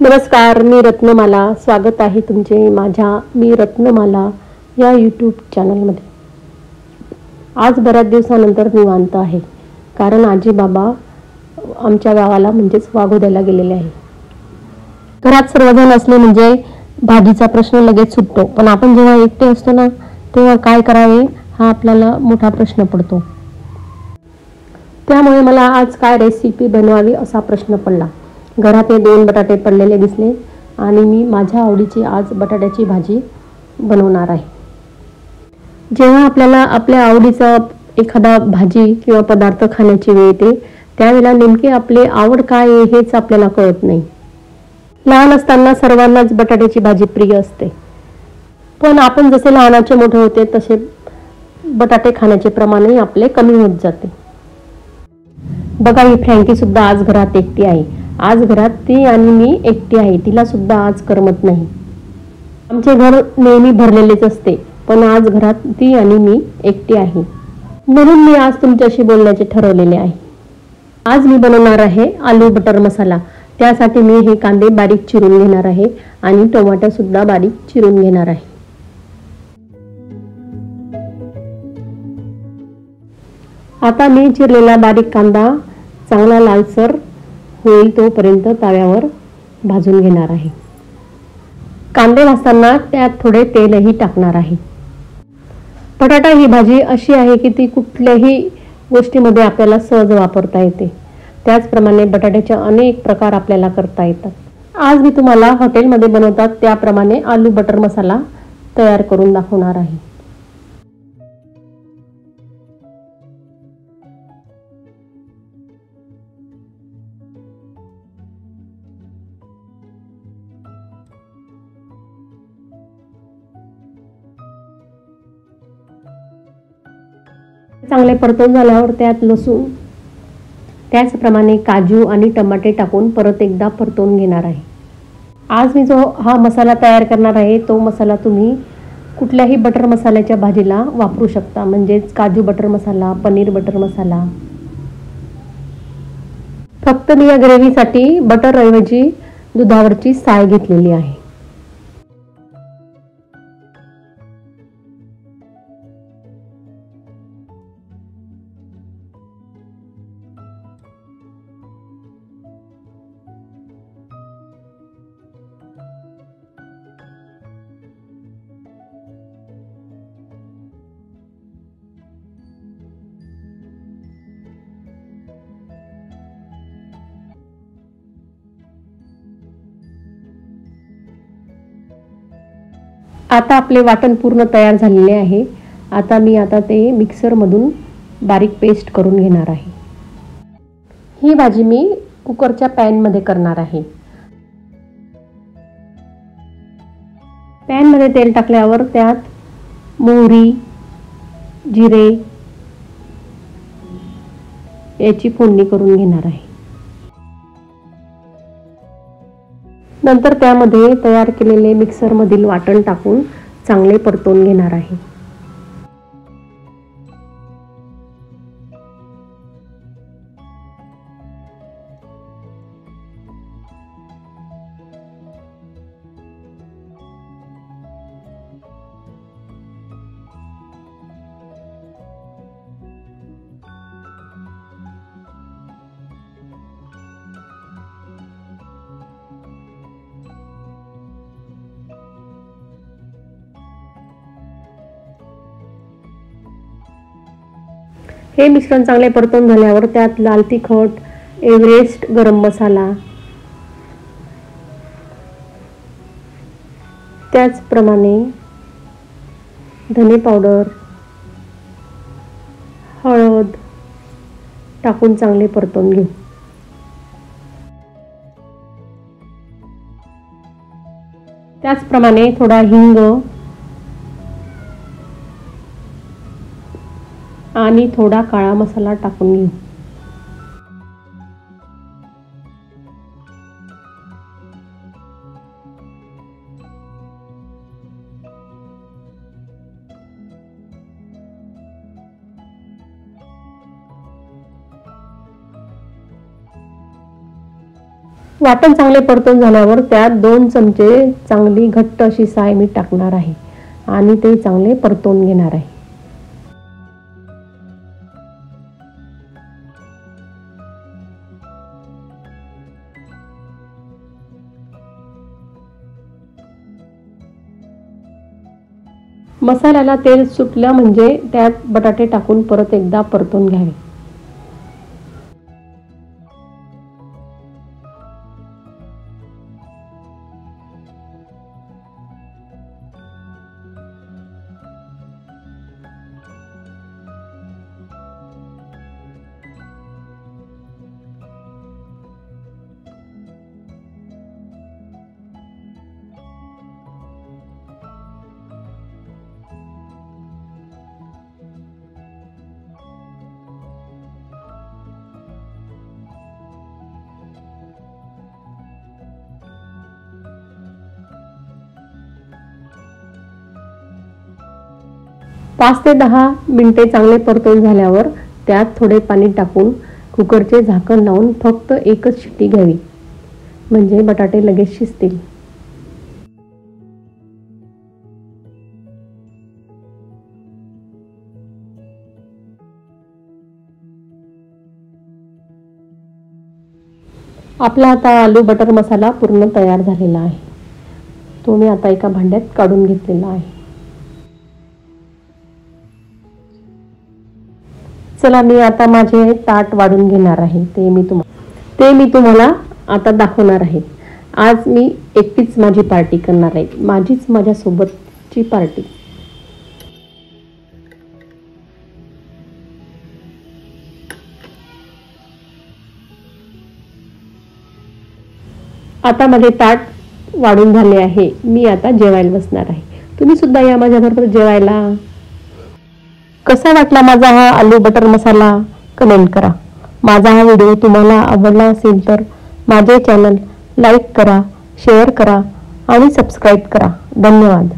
नमस्कार, मी रत्नमाला. स्वागत आहे तुमचे माझ्या मी रत्नमाला या यूट्यूब चॅनलमध्ये. आज बऱ्याच दिवसानंतर निवांत आहे, कारण आजी बाबा आमच्या गावाला म्हणजेच वाघोद्याला गेलेले आहे. घरात सर्वजण असले म्हणजे भाजीचा प्रश्न लगेच सुटतो, पण आपण जेव्हा एकटे असतो ना, तेव्हा काय करावे हा आपल्याला मोठा प्रश्न पडतो. त्यामुळे मला आज काय रेसिपी बनवावी असा प्रश्न पडला. घरात हे 2 बटाटे पडलेले दिसले आणि मी माझ्या आवडीची आज बटाट्याची भाजी बनवणार आहे. जेव्हा आपल्याला आपल्या आवडीचा एखादा भाजी किंवा पदार्थ खाण्याची वेळ येते, त्यावेळेला नेमकी आपली आवड काय आहे हेच आपल्याला कळत नाही. लहान असताना सर्वांनाच बटाट्याची भाजी प्रिय असते, पण आपण जसे लहानाचे मोठे होते तसे बटाटे खाण्याचे प्रमाणही आपले कमी होत जाते. बघा, ही फ्रँकी सुद्धा आज घरात एकटी आहे. आज घरात ती आणि मी एकटी आहे. तिला सुद्धा आज करमत नाही. आमचे घर नेहमी भरलेलेच असते, पण आज घरात ती आणि मी एकटी आहे. म्हणून मी आज तुमच्याशी बोलण्याचे ठरवलेले आहे. आज मी बनवणार आहे आलू बटर मसाला. त्यासाठी मी हे कांदे बारीक चिरून घेणार आहे आणि टोमॅटो सुद्धा बारीक चिरून घेणार आहे. आता मी चिरलेला बारीक कांदा चांगला लालसर होईल तोपर्यंत तव्यावर भाजून घेणार आहे. कांदे भाजताना त्यात थोडे तेलही टाकणार आहे. बटाटा ही भाजी अशी आहे की ती कुठल्याही गोष्टीमध्ये आपल्याला सहज वापरता येते. त्याचप्रमाणे बटाट्याचे अनेक प्रकार आपल्याला करता येतात. आज मी तुम्हाला हॉटेलमध्ये बनवतात त्याप्रमाणे आलू बटर मसाला तयार करून दाखवणार आहे. चांगले परतून झाल्यावर त्यात लसूण, त्याचप्रमाणे काजू आणि टमाटे टाकून परत एकदा परतून घेणार आहे. आज मी जो हा मसाला तयार करणार आहे तो मसाला तुम्ही कुठल्याही बटर मसाल्याच्या भाजीला वापरू शकता. म्हणजेच काजू बटर मसाला, पनीर बटर मसाला. फक्त मी या ग्रेव्हीसाठी बटर ऐवजी दुधावरची साय घेतलेली आहे. आता आपले वाटण पूर्ण तयार झालेले आहे. आता मी ते मिक्सरमधून बारीक पेस्ट करून घेणार आहे. ही भाजी मी कुकरच्या पॅनमध्ये करणार आहे. पॅनमध्ये तेल टाकल्यावर त्यात मोहरी, जिरे याची फोडणी करून घेणार आहे. नंतर त्यामध्ये तयार केलेले मिक्सरमधील वाटण टाकून चांगले परतून घेणार आहे. हे मिश्रण चांगले परतून झाल्यावर त्यात लाल तिखट, एव्हरेस्ट गरम मसाला, त्याचप्रमाणे धने पावडर, हळद टाकून चांगले परतून घेऊ. त्याचप्रमाणे थोडा हिंग आणि थोडा काळा मसाला टाकून घेऊ. वाटण चांगले परतून झाल्यावर त्यात 2 चमचे चांगली घट्ट अशी साय मीठ टाकणार आहे आणि ते चांगले परतून घेणार आहे. मसाल्याला तेल सुटलं म्हणजे त्यात बटाटे टाकून परत एकदा परतून घ्यावे. पाच ते 10 मिनिटे चांगले परतून झाल्यावर त्यात थोडे पाणी टाकून कुकरचे झाकण लावून फक्त एकच शिट्टी घ्यावी, म्हणजे बटाटे लगेच शिजतील. आपला आता आलू बटर मसाला पूर्ण तयार झालेला आहे. तो मी आता एका भांड्यात काढून घेतलेला आहे. चला मी आता माझे ताट वाढून घेणार आहे. ते मी तुम्हाला आता दाखवणार आहे. आज मी एकटीच माझी पार्टी करणार आहे, माझीच माझ्यासोबतची पार्टी. आता माझे ताट वाढून झाले आहे. मी आता जेवायला बसणार आहे. तुम्ही सुद्धा या माझ्याबरोबर जेवायला. कसा वाटला माझा हा आलू बटर मसाला कमेंट करा. माझा हा व्हिडिओ तुम्हाला आवडला असेल तर माझे चॅनल लाईक करा, शेअर करा आणि सबस्क्राईब करा. धन्यवाद.